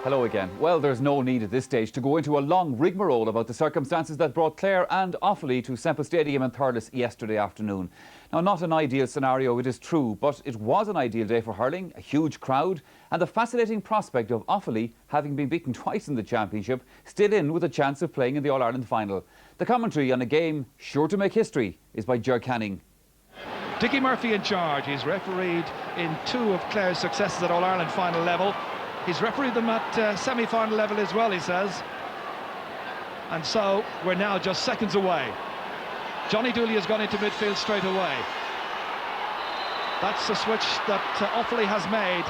Hello again. Well, there's no need at this stage to go into a long rigmarole about the circumstances that brought Clare and Offaly to Semple Stadium in Thurles yesterday afternoon. Now, not an ideal scenario, it is true, but it was an ideal day for hurling, a huge crowd, and the fascinating prospect of Offaly, having been beaten twice in the championship, still in with a chance of playing in the All-Ireland final. The commentary on a game sure to make history is by Ger Canning. Dickie Murphy in charge. He's refereed in 2 of Clare's successes at All-Ireland final level. He's refereed them at semi-final level as well, he says. And so we're now just seconds away. Johnny Dooley has gone into midfield straight away. That's the switch that Offaly has made.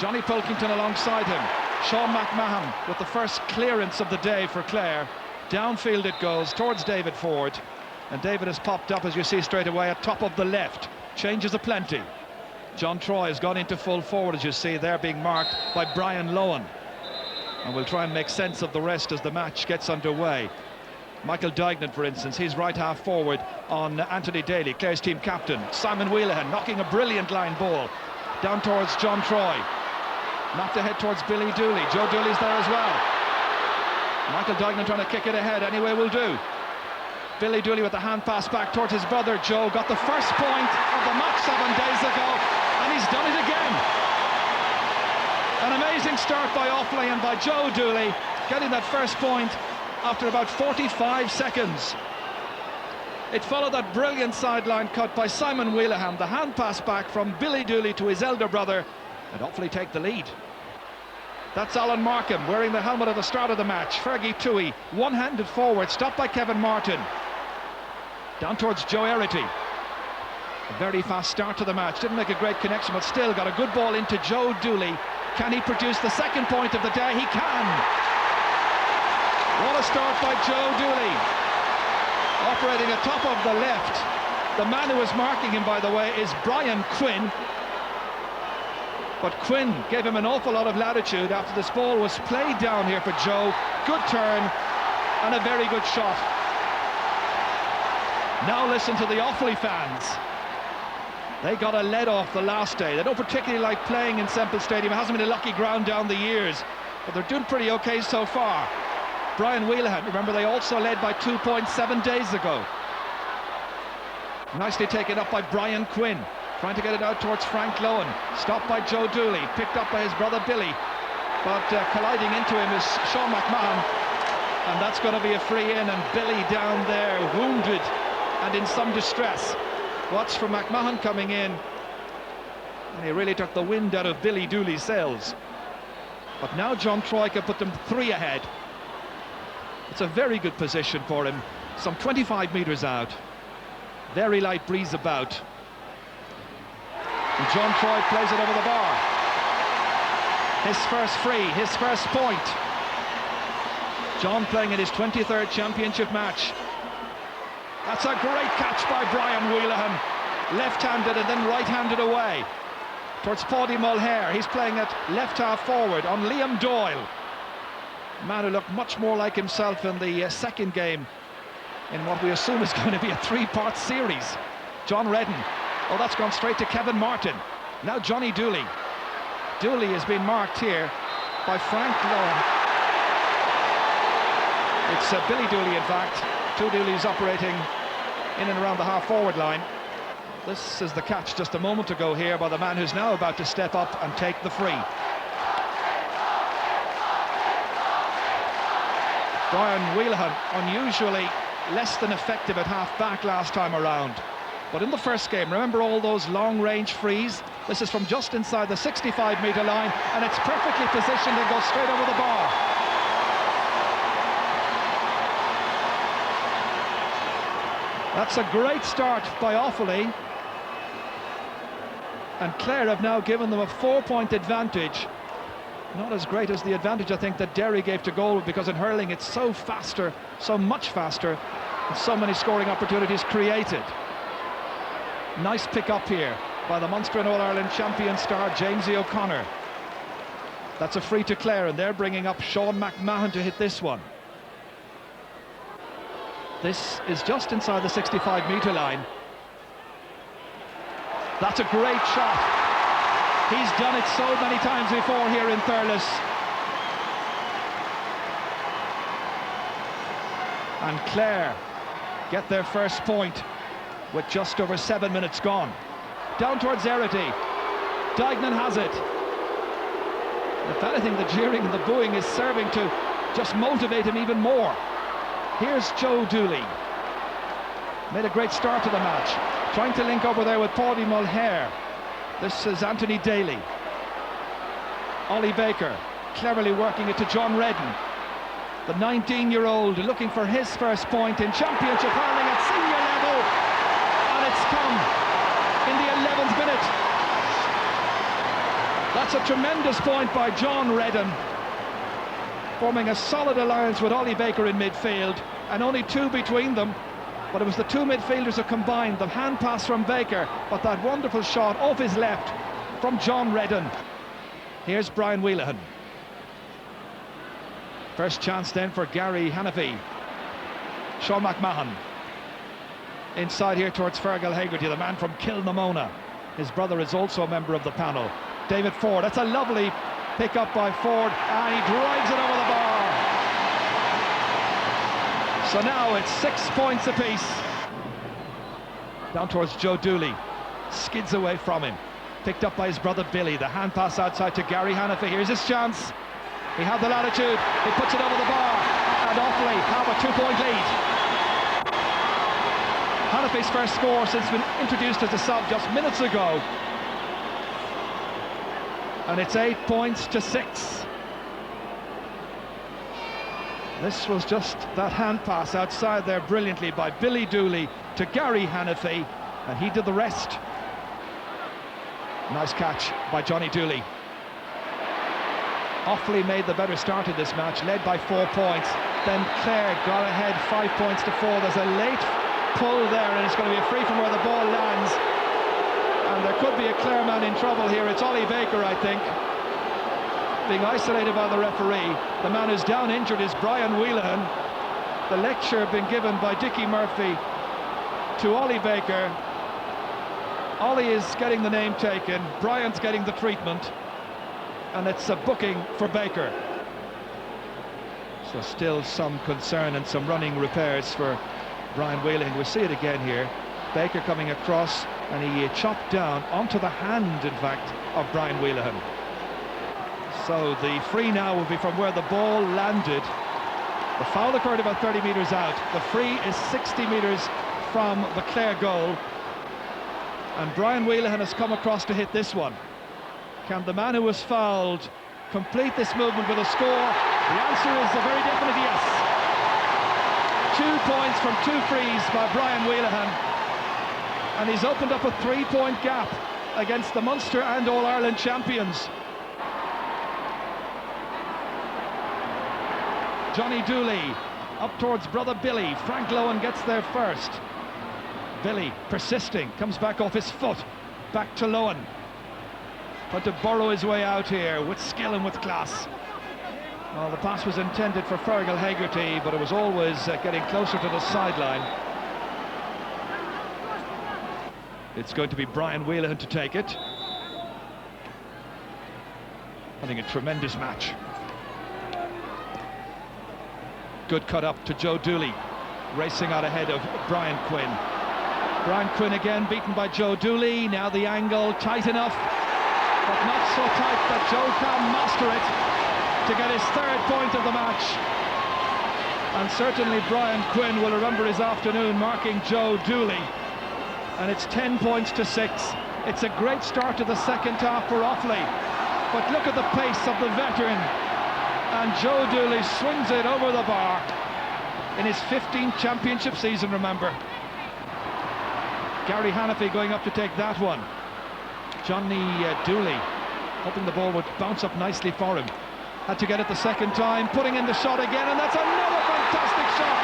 Johnny Pilkington alongside him. Sean McMahon with the first clearance of the day for Clare. Downfield it goes towards David Ford. And David has popped up, as you see, straight away at top of the left. Changes aplenty. John Troy has gone into full forward, as you see there, being marked by Brian Lohan. And we'll try and make sense of the rest as the match gets underway. Michael Dignan, for instance, he's right half forward on Anthony Daly, Clare's team captain. Simon Wheelahan knocking a brilliant line ball down towards John Troy. Knocked ahead towards Billy Dooley. Joe Dooley's there as well. Michael Dignan trying to kick it ahead, anyway will do. Billy Dooley with the hand pass back towards his brother Joe. Got the first point of the match 7 days ago, and he's done it again. An amazing start by Offaly and by Joe Dooley, getting that first point after about 45 seconds. It followed that brilliant sideline cut by Simon Wheelahan, the hand pass back from Billy Dooley to his elder brother, and Offaly take the lead. That's Alan Markham wearing the helmet at the start of the match. Fergie Toohey, one-handed forward, stopped by Kevin Martin. Down towards Joe Erity. A very fast start to the match. Didn't make a great connection, but still got a good ball into Joe Dooley. Can he produce the second point of the day? He can. What a start by Joe Dooley. Operating atop of the left. The man who is marking him, by the way, is Brian Quinn. But Quinn gave him an awful lot of latitude after this ball was played down here for Joe. Good turn and a very good shot. Now listen to the Offaly fans. They got a lead off the last day. They don't particularly like playing in Semple Stadium. It hasn't been a lucky ground down the years, but they're doing pretty okay so far. Brian Wheelahan, remember, they also led by 2 points 7 days ago. Nicely taken up by Brian Quinn. Trying to get it out towards Frank Lohan. Stopped by Joe Dooley. Picked up by his brother Billy. But colliding into him is Sean McMahon. And that's going to be a free in. And Billy down there, wounded and in some distress. Watch for McMahon coming in. And he really took the wind out of Billy Dooley's sails. But now John Troy can put them 3 ahead. It's a very good position for him. Some 25 metres out. Very light breeze about. And John Troy plays it over the bar. His first free, his first point. John playing in his 23rd championship match. That's a great catch by Brian Wheelahan. Left-handed and then right-handed away. Towards Paddy Mulhare. He's playing at left half forward on Liam Doyle. A man who looked much more like himself in the second game in what we assume is going to be a 3-part series. John Redden. Oh, that's gone straight to Kevin Martin. Now Johnny Dooley. Dooley has been marked here by Frank Lohan. It's Billy Dooley, in fact. 2 Dooleys operating in and around the half-forward line. This is the catch just a moment ago here by the man who's now about to step up and take the free. Brian Wheelahan, unusually less than effective at half-back last time around. But in the first game, remember all those long-range frees? This is from just inside the 65-metre line, and it's perfectly positioned and goes straight over the bar. That's a great start by Offaly. And Clare have now given them a 4-point advantage. Not as great as the advantage, I think, that Derry gave to goal, because in hurling it's so faster, so much faster, and so many scoring opportunities created. Nice pick up here by the Munster and All-Ireland champion star Jamesy O'Connor. That's a free to Clare, and they're bringing up Sean McMahon to hit this one. This is just inside the 65-metre line. That's a great shot. He's done it so many times before here in Thurles. And Clare get their first point with just over 7 minutes gone. Down towards Erity. Dignan has it. If anything, the jeering and the booing is serving to just motivate him even more. Here's Joe Dooley. Made a great start to the match. Trying to link over there with Paudie Mulher. This is Anthony Daly. Ollie Baker cleverly working it to John Redden. The 19-year-old looking for his first point in championship hurling at senior level. And it's come in the 11th minute. That's a tremendous point by John Redden, forming a solid alliance with Ollie Baker in midfield, and only two between them. But it was the two midfielders who combined. The hand pass from Baker, but that wonderful shot off his left from John Redden. Here's Brian Wheelahan. First chance then for Gary Hanafy. Sean McMahon. Inside here towards Fergal Hegarty, the man from Kilnamona. His brother is also a member of the panel. David Ford, that's a lovely pick up by Ford, and he drives it over the bar. So now it's 6 points apiece. Down towards Joe Dooley, skids away from him. Picked up by his brother Billy, the hand pass outside to Gary Hanafy. Here's his chance. He had the latitude, he puts it over the bar, and Offaly have a 2-point lead. Hanafy's first score since been introduced as a sub just minutes ago. And it's 8 points to 6. This was just that hand pass outside there brilliantly by Billy Dooley to Gary Hanafy, and he did the rest. Nice catch by Johnny Dooley. Offaly made the better start of this match, led by 4 points. Then Clare got ahead 5 points to 4. There's a late pull there, and it's going to be a free from where the ball lands. And there could be a Clare man in trouble here. It's Ollie Baker, I think, being isolated by the referee. The man who's down injured is Brian Wheelahan. The lecture being given by Dickie Murphy to Ollie Baker. Ollie is getting the name taken, Brian's getting the treatment, and it's a booking for Baker. So still some concern and some running repairs for Brian Wheelahan. We'll see it again here. Baker coming across, and he chopped down onto the hand, in fact, of Brian Wheelahan. So the free now will be from where the ball landed. The foul occurred about 30 metres out. The free is 60 metres from the Clare goal. And Brian Wheelahan has come across to hit this one. Can the man who was fouled complete this movement with a score? The answer is a very definite yes. 2 points from 2 frees by Brian Wheelahan. And he's opened up a 3-point gap against the Munster and All-Ireland champions. Johnny Dooley up towards brother Billy. Frank Lohan gets there first. Billy persisting, comes back off his foot, back to Lohan. But to burrow his way out here with skill and with class. Well, the pass was intended for Fergal Hegarty, but it was always getting closer to the sideline. It's going to be Brian Wheelahan to take it. Having a tremendous match. Good cut up to Joe Dooley, racing out ahead of Brian Quinn. Brian Quinn again beaten by Joe Dooley. Now the angle tight enough, but not so tight that Joe can master it to get his 3rd point of the match. And certainly Brian Quinn will remember his afternoon marking Joe Dooley. And it's 10 points to 6. It's a great start to the second half for Offaly. But look at the pace of the veteran. And Joe Dooley swings it over the bar in his 15th championship season, remember. Gary Hanafy going up to take that one. Johnny Dooley hoping the ball would bounce up nicely for him. Had to get it the second time, putting in the shot again, and that's another fantastic shot.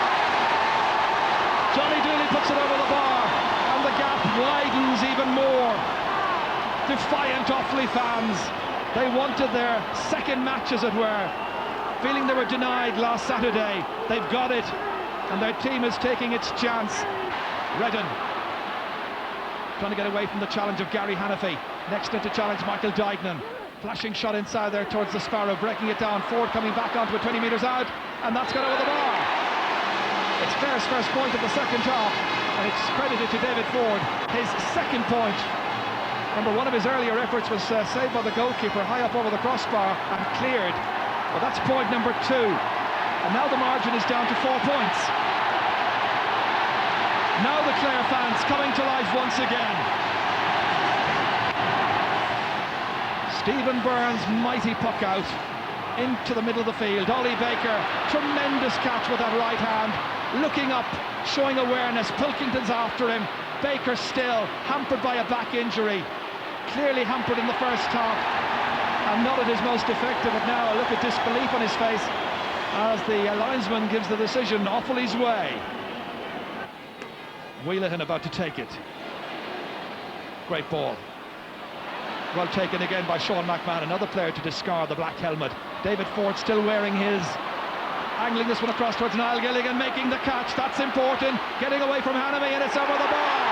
Johnny Dooley puts it over the bar, and the gap widens even more. Defiant Offaly fans. They wanted their second match, as it were. Feeling they were denied last Saturday. They've got it, and their team is taking its chance. Redden trying to get away from the challenge of Gary Hanafy. Next in to challenge Michael Dignan. Flashing shot inside there towards the Sparrow, breaking it down. Ford coming back onto it 20 metres out, and that's got over the bar. It's Clare's first point of the second half, and it's credited to David Ford, his second point. Remember, one of his earlier efforts was saved by the goalkeeper high up over the crossbar and cleared. But that's point number 2. And now the margin is down to 4 points. Now the Clare fans coming to life once again. Stephen Byrne's mighty puck out into the middle of the field. Ollie Baker, tremendous catch with that right hand, looking up, showing awareness. Pilkington's after him. Baker still hampered by a back injury, clearly hampered in the first half and not at his most effective. But now a look of disbelief on his face as the linesman gives the decision Offaly's way. Wheelahan about to take it. Great ball. Well taken again by Sean McMahon, another player to discard the black helmet. David Ford still wearing his. Angling this one across towards Niall Gilligan, making the catch. That's important. Getting away from Hanami, and it's over the bar.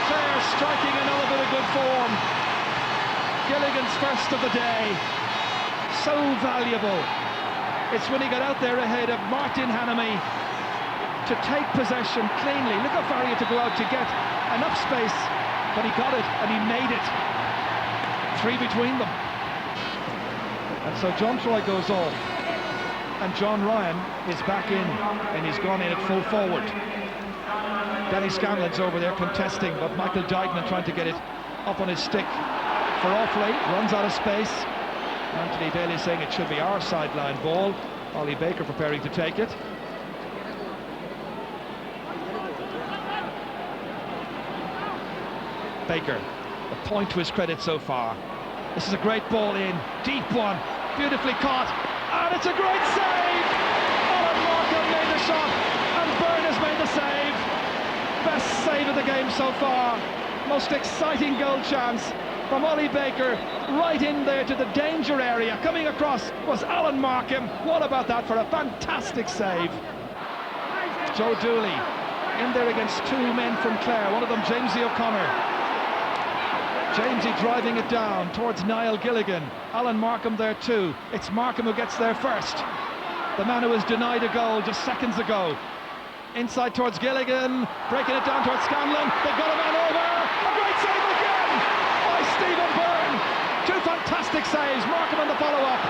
Clare striking another bit of good form. Gilligan's first of the day. So valuable. It's when he got out there ahead of Martin Hanami to take possession cleanly. Look how far he had to go out to get enough space, but he got it and he made it. 3 between them. And so John Troy goes off, and John Ryan is back in, and he's gone in at full forward. Danny Scanlon's over there contesting, but Michael Dygnan trying to get it up on his stick for Offaly. Runs out of space. Anthony Daly saying it should be our sideline ball. Ollie Baker preparing to take it. Baker, a point to his credit so far. This is a great ball in, deep one, beautifully caught, and it's a great save! Alan Markham made the shot, and Byrne has made the save. Best save of the game so far. Most exciting goal chance from Ollie Baker, right in there to the danger area. Coming across was Alan Markham. What about that for a fantastic save? Joe Dooley in there against 2 men from Clare, one of them Jamesy O'Connor. Jamesy driving it down towards Niall Gilligan. Alan Markham there too. It's Markham who gets there first. The man who was denied a goal just seconds ago. Inside towards Gilligan, breaking it down towards Scanlon. They've got a man over. A great save again by Stephen Byrne. 2 fantastic saves. Markham on the follow-up.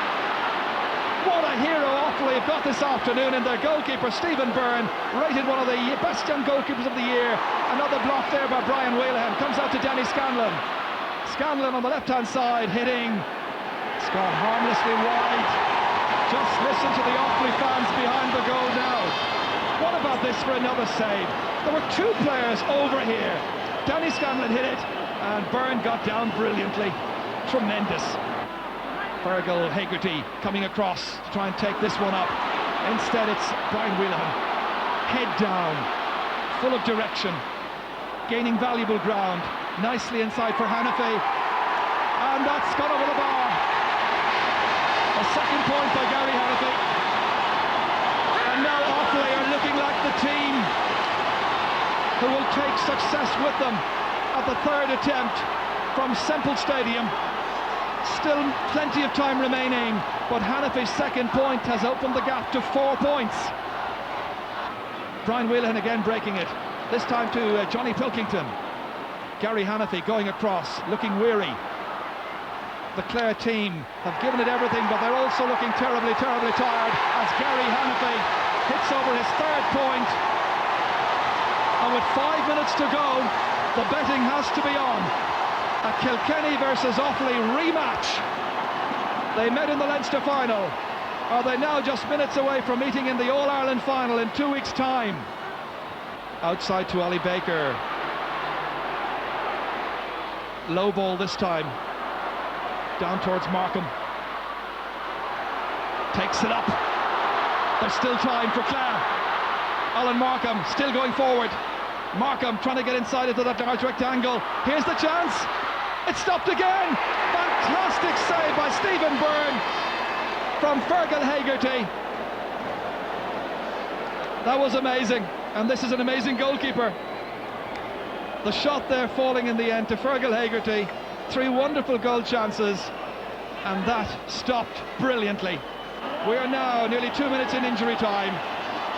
What a hero Offaly have got this afternoon, and their goalkeeper Stephen Byrne, rated one of the best young goalkeepers of the year. Another block there by Brian Wheelahan. Comes out to Danny Scanlon. Scanlon on the left-hand side, hitting. It's gone harmlessly wide. Just listen to the Offaly fans behind the goal now. What about this for another save? There were 2 players over here. Danny Scanlon hit it, and Byrne got down brilliantly. Tremendous. Fergal Hegarty coming across to try and take this one up. Instead, it's Brian Wheelahan. Head down, full of direction, gaining valuable ground. Nicely inside for Hanafi, and that's gone over the bar. A second point by Gary Hanafi, and now Offaly are looking like the team who will take success with them at the 3rd attempt from Semple Stadium. Still plenty of time remaining, but Hanafi's second point has opened the gap to 4 points. Brian Wheelahan again breaking it, this time to Johnny Pilkington. Gary Hanafi going across, looking weary. The Clare team have given it everything, but they're also looking terribly, terribly tired as Gary Hanafi hits over his 3rd point. And with 5 minutes to go, the betting has to be on. A Kilkenny versus Offaly rematch. They met in the Leinster final. Are they now just minutes away from meeting in the All-Ireland final in 2 weeks' time? Outside to Ollie Baker. Low ball this time. Down towards Markham. Takes it up. There's still time for Clare. Alan Markham still going forward. Markham trying to get inside into that large rectangle. Here's the chance. It's stopped again. Fantastic save by Stephen Byrne from Fergal Hegarty. That was amazing. And this is an amazing goalkeeper. The shot there falling in the end to Fergal Hegarty. 3 wonderful goal chances, and that stopped brilliantly. We are now nearly 2 minutes in injury time.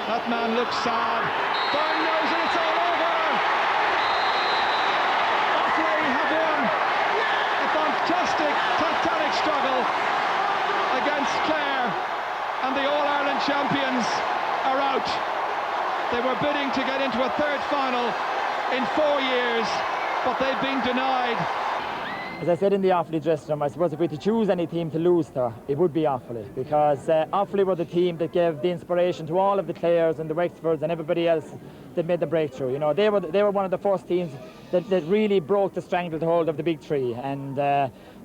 That man looks sad. Byrne knows it, it's all over. Offaly have won a fantastic titanic struggle against Clare, and the All-Ireland champions are out. They were bidding to get into a third final in 4 years, but they've been denied. As I said in the Offaly dressing room, I suppose if we had to choose any team to lose to, it would be Offaly, because Offaly were the team that gave the inspiration to all of the Clares and the Wexfords and everybody else that made the breakthrough. You know, they were one of the first teams that really broke the stranglehold of the big three, and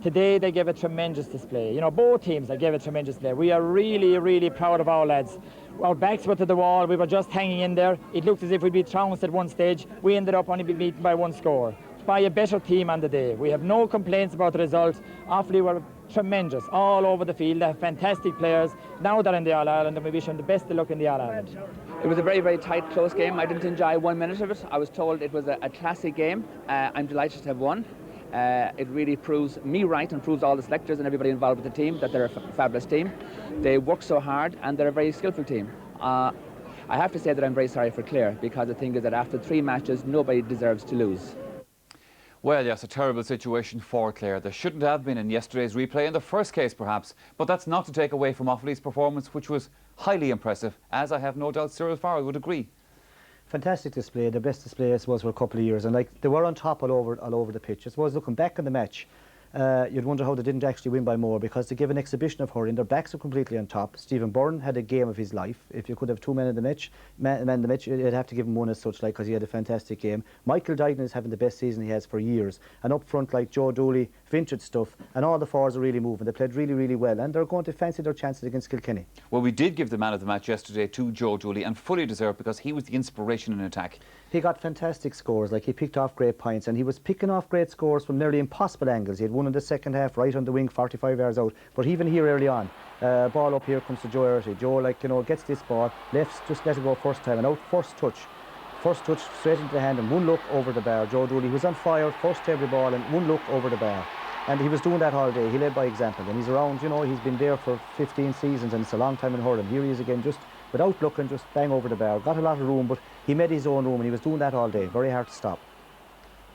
today they gave a tremendous display. You know, both teams gave a tremendous display. We are really, really proud of our lads. Our backs were to the wall, we were just hanging in there. It looked as if we'd be trounced at one stage. We ended up only being beaten by one score. By a better team on the day. We have no complaints about the result. Offaly were tremendous all over the field. They have fantastic players. Now they're in the All-Ireland, and we wish them the best of luck in the All-Ireland. It was a very, very tight, close game. I didn't enjoy 1 minute of it. I was told it was a classic game. I'm delighted to have won. It really proves me right and proves all the selectors and everybody involved with the team that they're a fabulous team. They work so hard and they're a very skillful team. I have to say that I'm very sorry for Clare, because the thing is that after 3 matches, nobody deserves to lose. Well, yes, a terrible situation for Clare. There shouldn't have been in yesterday's replay, in the first case perhaps, but that's not to take away from Offaly's performance, which was highly impressive, as I have no doubt Cyril Farrell would agree. Fantastic display, the best display I suppose for a couple of years, and like they were on top all over the pitch. I suppose looking back on the match, you'd wonder how they didn't actually win by more, because they gave an exhibition of hurrying. Their backs were completely on top. Stephen Byrne had a game of his life. If you could have 2 men in the match, you'd have to give him one as such, like, because he had a fantastic game. Michael Duggan is having the best season he has for years, and up front, like Joe Dooley, vintage stuff, and all the forwards are really moving. They played really, really well, and they're going to fancy their chances against Kilkenny. Well, we did give the man of the match yesterday to Joe Dooley, and fully deserved, because he was the inspiration in attack. He got fantastic scores, like he picked off great points, and he was picking off great scores from nearly impossible angles. He had one in the second half, right on the wing, 45 yards out. But even here early on, ball up here comes to Joe Erty. Joe, like, you know, gets this ball, left, just let it go first time, and out first touch straight into the hand, and one look over the bar. Joe Dooley was on fire, first every ball, and one look over the bar. And he was doing that all day. He led by example, and he's around, you know, he's been there for 15 seasons, and it's a long time in hurling. Here he is again, just without looking, just bang over the bar. Got a lot of room, but he made his own room, and he was doing that all day. Very hard to stop.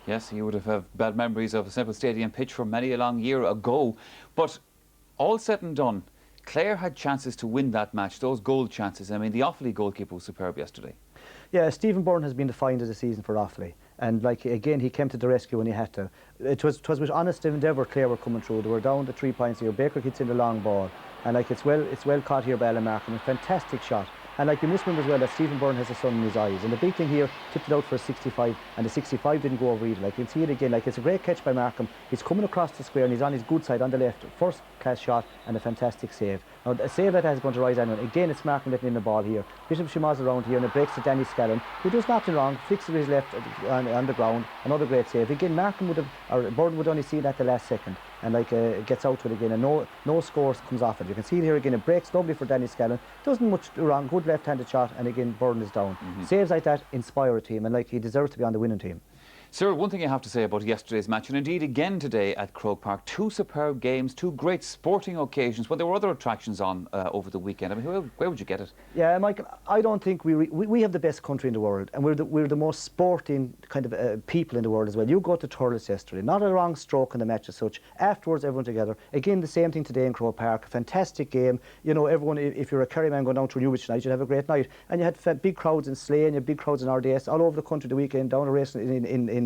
Yes, he would have bad memories of a Semple Stadium pitch from many a long year ago. But all said and done, Clare had chances to win that match, those goal chances. I mean, the Offaly goalkeeper was superb yesterday. Yeah, Stephen Byrne has been the find of the season for Offaly. And like again, he came to the rescue when he had to. It was with honest endeavour Clare were coming through. They were down to 3 points here. Baker hits in the long ball, and like it's well caught here by Alan Markham. A fantastic shot. And like you must remember as well that Stephen Byrne has a sun in his eyes. And the big thing here, tipped it out for a 65, and the 65 didn't go over either. Like you can see it again. Like it's a great catch by Markham. He's coming across the square and he's on his good side on the left. First class shot and a fantastic save. Now a save that has going to rise anyone. Again, it's Markham letting in the ball here. Bishop Shimaz around here, and it breaks to Danny Scallon, who does nothing wrong. Flicks it with his left on the ground. Another great save. Again, Markham would have, or Byrne would only see that the last second. And like it gets out to it again, and no scores comes off it. You can see it here again. It breaks lovely for Danny Scallon. Doesn't much do wrong. Good left-handed shot, and again Byrne is down. Saves like that inspire a team, and like he deserves to be on the winning team. Cyril, one thing you have to say about yesterday's match, and indeed again today at Croke Park, 2 superb games, 2 great sporting occasions, when there were other attractions on over the weekend. I mean, where would you get it? Yeah, Michael, I don't think we have the best country in the world, and we're the most sporting kind of people in the world as well. You go to Thurles yesterday, not a wrong stroke in the match as such. Afterwards, everyone together. Again, the same thing today in Croke Park. Fantastic game. You know, everyone, if you're a Kerry man going down to Newbridge tonight, you'd have a great night. And you had big crowds in Slane, you had big crowds in RDS, all over the country the weekend, down a race in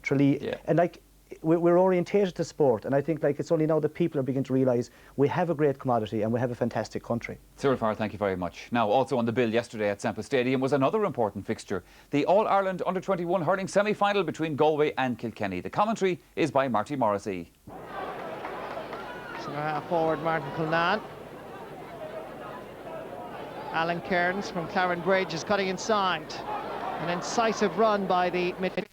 Tralee. Yeah. And like we're orientated to sport, and I think like it's only now that people are beginning to realise we have a great commodity and we have a fantastic country. Cyril Farr, thank you very much. Now, also on the bill yesterday at Semple Stadium was another important fixture, the All-Ireland Under-21 hurling semi-final between Galway and Kilkenny. The commentary is by Marty Morrissey. Centre half forward Martin Culnan. Alan Cairns from Clare Bridge is cutting inside. An incisive run by the midfield.